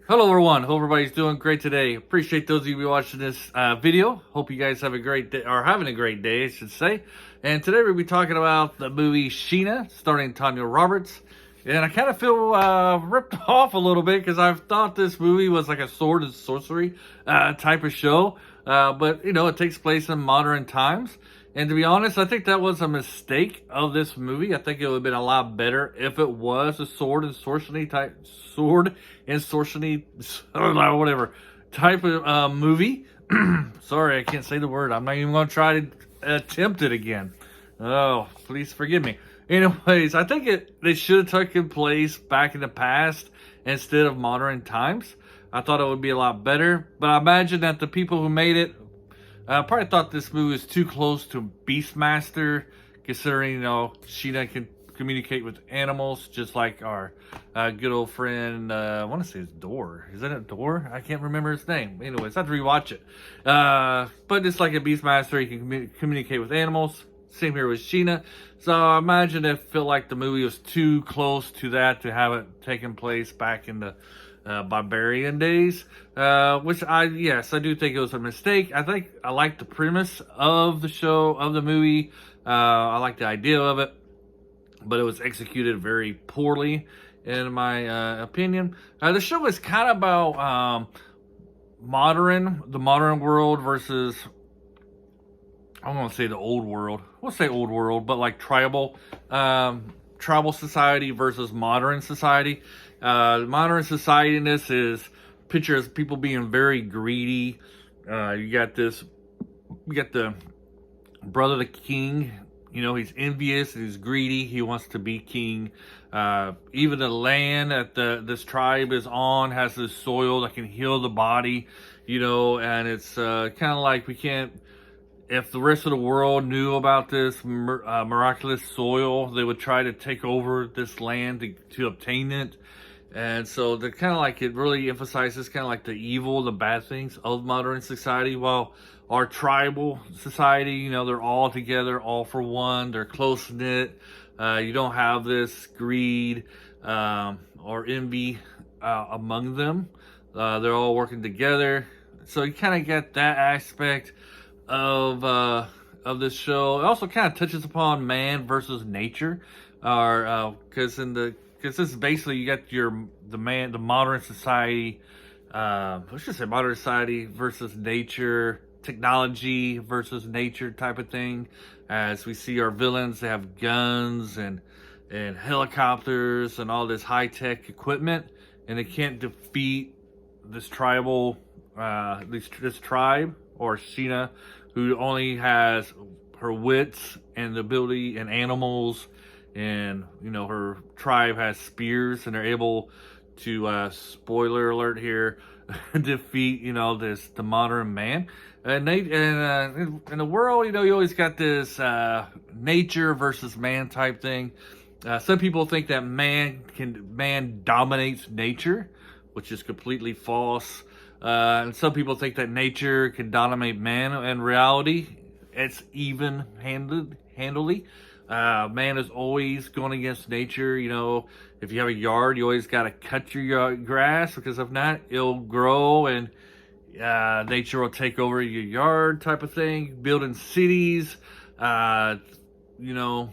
Hello everyone, hope everybody's doing great today. Appreciate those of you watching this video. Hope you guys have a great day, or having a great day, I should say. And today we'll be talking about the movie Sheena, starring Tanya Roberts. And I kind of feel ripped off a little bit because I've thought this movie was like a sword and sorcery type of show. But, you know, it takes place in modern times. And to be honest, I think that was a mistake of this movie. I think it would have been a lot better if it was a sword and sorcery whatever type of movie. Sorry, I can't say the word. I'm not even going to try to attempt it again. Oh, please forgive me. Anyways, I think they should have taken place back in the past instead of modern times. I thought it would be a lot better, but I imagine that the people who made it probably thought this movie was too close to Beastmaster, considering, you know, Sheena can communicate with animals, just like our good old friend, I want to say it's Door. Is that a Door? I can't remember his name. Anyways, I have to rewatch it. But it's like a Beastmaster, he can communicate with animals. Same here with Sheena. So I imagine it felt like the movie was too close to that to have it taken place back in the barbarian days, which I do think it was a mistake. I like the premise of the show, of the movie. I like the idea of it, but it was executed very poorly, in my opinion. The show is kind of about the modern world versus, I don't want to say the old world. We'll say old world, but like tribal society versus modern society. Modern society in this is picture as people being very greedy. You got the brother of the king. You know, he's envious, he's greedy, he wants to be king. Even the land that this tribe is on has this soil that can heal the body, you know, and it's kind of like we can't, if the rest of the world knew about this miraculous soil, they would try to take over this land to obtain it. And so they're kind of like, it really emphasizes kind of like the evil, the bad things of modern society, while our tribal society, you know, they're all together, all for one, they're close-knit. You don't have this greed or envy among them. They're all working together. So you kind of get that aspect of this show. It also kind of touches upon man versus nature, or because this is basically, you got the modern society, let's just say modern society versus nature, technology versus nature type of thing. As we see our villains, they have guns and helicopters and all this high-tech equipment, and they can't defeat this this tribe, or Sheena, who only has her wits and the ability and animals. And, you know, her tribe has spears, and they're able to, spoiler alert here, defeat, you know, the modern man. And in the world, you know, you always got this nature versus man type thing. Some people think that man dominates nature, which is completely false. And some people think that nature can dominate man. In reality, it's even handedly. Man is always going against nature. You know, if you have a yard, you always got to cut your grass, because if not, it'll grow and nature will take over your yard type of thing. Building cities, you know,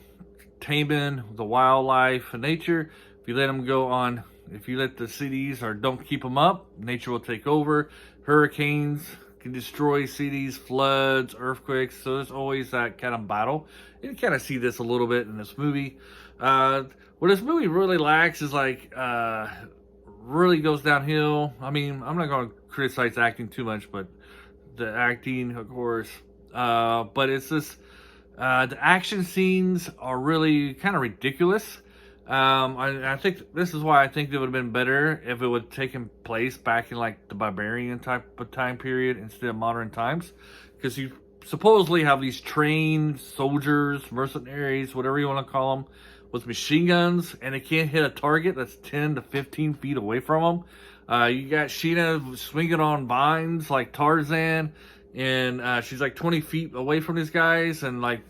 taming the wildlife and nature. If you let the cities or don't keep them up, nature will take over. Hurricanes can destroy cities, floods, earthquakes. So there's always that kind of battle. And you kind of see this a little bit in this movie. What this movie really lacks is like, really goes downhill. I mean, I'm not going to criticize acting too much, but the acting, of course. But it's just, the action scenes are really kind of ridiculous. I think this is why I think it would have been better if it would have taken place back in like the barbarian type of time period instead of modern times, because you supposedly have these trained soldiers, mercenaries, whatever you want to call them, with machine guns, and they can't hit a target that's 10 to 15 feet away from them. You got Sheena swinging on vines like Tarzan, and she's like 20 feet away from these guys, and like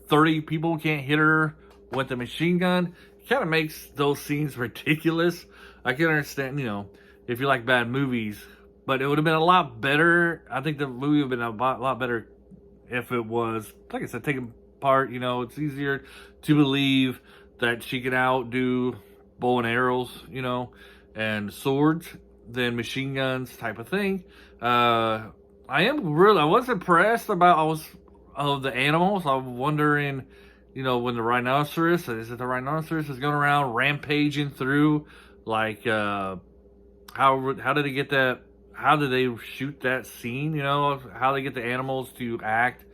30 people can't hit her with a machine gun. Kind of makes those scenes ridiculous. I can understand, if you like bad movies, but it would have been a lot better. I think the movie would have been a lot better if it was, like I said, taken part. It's easier to believe that she can outdo bow and arrows, and swords than machine guns type of thing. I was impressed of the animals. I'm wondering, when the rhinoceros, is it the rhinoceros is going around rampaging through, like, how did he get that? How did they shoot that scene? How they get the animals to act,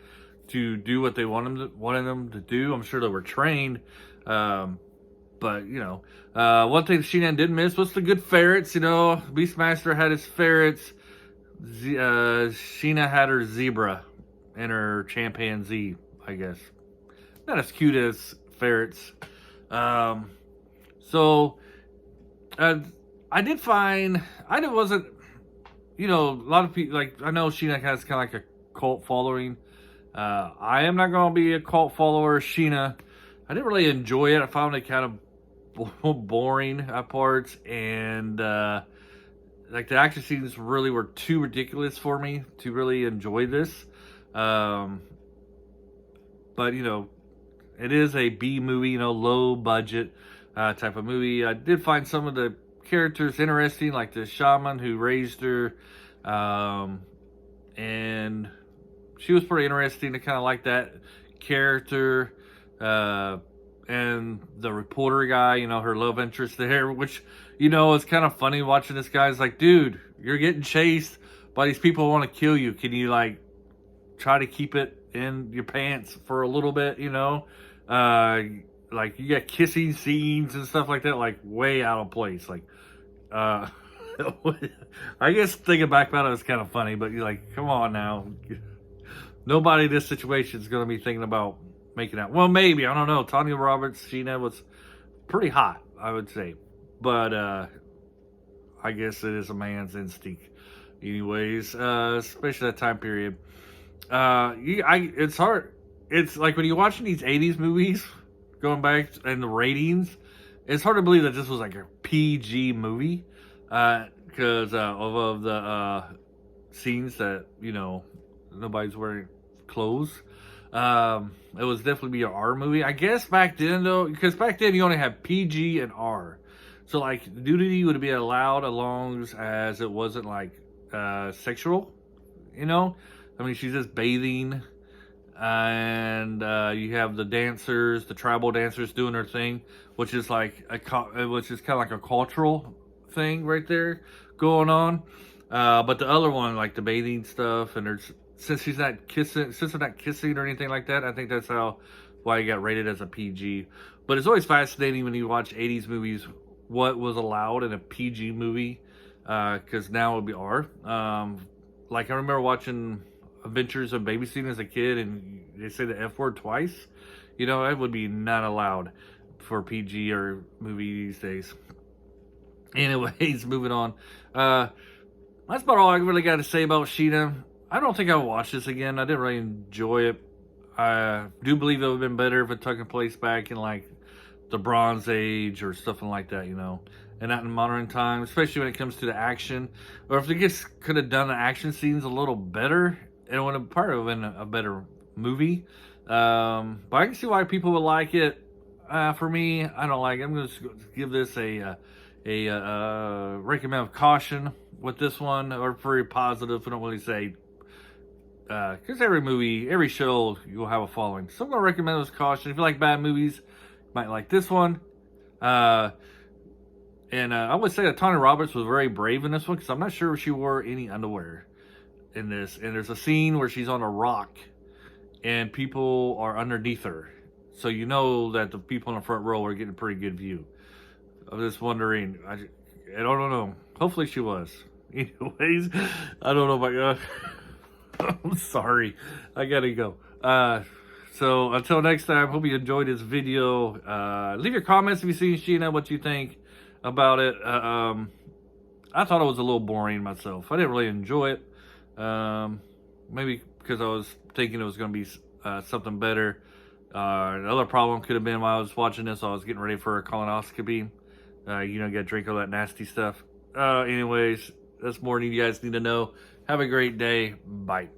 to do what they wanted them to do. I'm sure they were trained. But one thing Sheena didn't miss was the good ferrets. Beastmaster had his ferrets. Sheena had her zebra and her chimpanzee, I guess. Not as cute as ferrets. So I did find I wasn't. A lot of people, like, I know Sheena has kind of like a cult following. I am not going to be a cult follower of Sheena. I didn't really enjoy it. I found it kind of boring at parts, and like the action scenes really were too ridiculous for me to really enjoy this. But it is a B movie, low budget type of movie. I did find some of the characters interesting, like the shaman who raised her, and she was pretty interesting. To kind of like that character, and the reporter guy, her love interest there, which is kind of funny watching this guy's like, dude, you're getting chased by these people who want to kill you. Can you like try to keep it in your pants for a little bit? Like you got kissing scenes and stuff like that, like way out of place. Like, I guess thinking back about it was kind of funny, but you're like, come on now. Nobody in this situation is going to be thinking about making out. Well, maybe, I don't know. Tanya Roberts, Sheena was pretty hot, I would say. But I guess it is a man's instinct anyways, especially that time period. It's hard. It's like when you're watching these 80s movies, going back, and the ratings, it's hard to believe that this was like a PG movie, because of the scenes that, nobody's wearing clothes. It was definitely be an R movie. I guess back then, though, because back then you only had PG and R. So, like, nudity would be allowed as long as it wasn't, like, sexual, I mean, she's just bathing, and you have the dancers, the tribal dancers doing their thing, which is like which is kind of like a cultural thing right there going on. But the other one, like the bathing stuff, and since they're not kissing or anything like that, I think that's why it got rated as a PG. But it's always fascinating when you watch 80s movies, what was allowed in a PG movie, because now it would be R. Like, I remember watching Adventures of Babysitting as a kid, and they say the F word twice. That would be not allowed for PG or movie these days. Anyways, moving on. That's about all I really got to say about Sheena. I don't think I'll watch this again. I didn't really enjoy it. I do believe it would have been better if it took place back in, like, the Bronze Age or something like that, and not in modern times, especially when it comes to the action. Or if they just could have done the action scenes a little better, it would have probably been a better movie. But I can see why people would like it. For me, I don't like it. I'm going to give this a recommend of caution with this one, or very positive. I don't really say, because every movie, every show, you'll have a following. So I'm going to recommend this caution. If you like bad movies, you might like this one. And I would say that Tanya Roberts was very brave in this one, because I'm not sure if she wore any underwear in this. And there's a scene where she's on a rock and people are underneath her. So you know that the people in the front row are getting a pretty good view. I'm just wondering. I don't know. Hopefully she was. Anyways, I don't know if I'm sorry. I gotta go. So until next time, hope you enjoyed this video. Leave your comments if you've seen Sheena, what you think about it. I thought it was a little boring myself. I didn't really enjoy it. Maybe because I was thinking it was going to be something better. Another problem could have been while I was watching this, I was getting ready for a colonoscopy. You don't get to drink all that nasty stuff. Anyways, that's more than you guys need to know. Have a great day. Bye.